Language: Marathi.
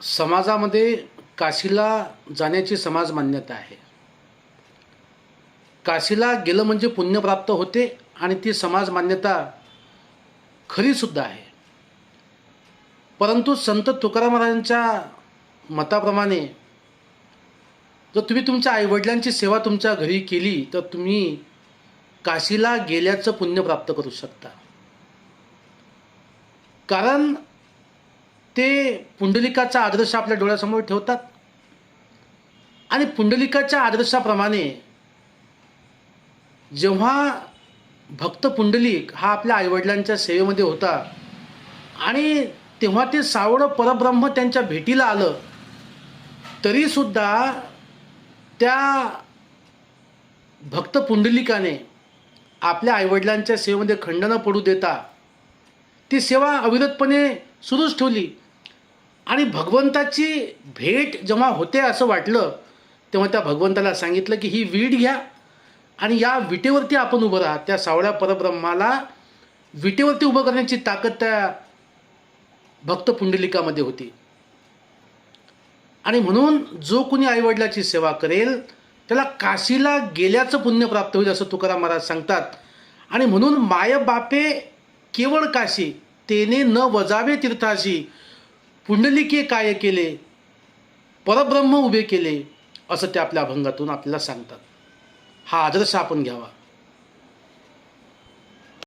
समाजामध्ये काशीला जाण्याची समाज मान्यता आहे. काशीला गेलं म्हणजे पुण्य प्राप्त होते आणि ती समाज मान्यता खरीसुद्धा आहे. परंतु संत तुकाराम महाराजांच्या मताप्रमाणे जर तुम्ही तुमच्या आईवडिलांची सेवा तुमच्या घरी केली तर तुम्ही काशीला गेल्याचं पुण्य प्राप्त करू शकता. कारण ते पुंडलिकाचा आदर्श आपल्या डोळ्यासमोर ठेवतात आणि पुंडलिकाच्या आदर्शाप्रमाणे जेव्हा भक्त पुंडलिक हा आपल्या आईवडिलांच्या सेवेमध्ये होता आणि तेव्हा ते सावळं परब्रह्म त्यांच्या भेटीला आलं, तरीसुद्धा त्या भक्त पुंडलिकाने आपल्या आईवडिलांच्या सेवेमध्ये खंड न पडू देता ती सेवा अविरतपणे सुरूच ठेवली. आणि भगवंताची भेट जेव्हा होते असं वाटलं तेव्हा त्या भगवंताला सांगितलं की ही वीट घ्या आणि या विटेवरती आपण उभं राहा. त्या सावळ्या परब्रह्माला विटेवरती उभं करण्याची ताकद त्या भक्त पुंडलिकामध्ये होती. आणि म्हणून जो कोणी आईवडिलाची सेवा करेल त्याला काशीला गेल्याचं पुण्य प्राप्त होईल असं तुकाराम महाराज सांगतात. आणि म्हणून माय बापे केवळ काशी तेने न वजावे तीर्थाशी, पुंडलिके काय केले परब्रह्म उभे केले असं ते आपल्या अभंगातून आपल्याला सांगतात. हा आदर्श आपण घ्यावा.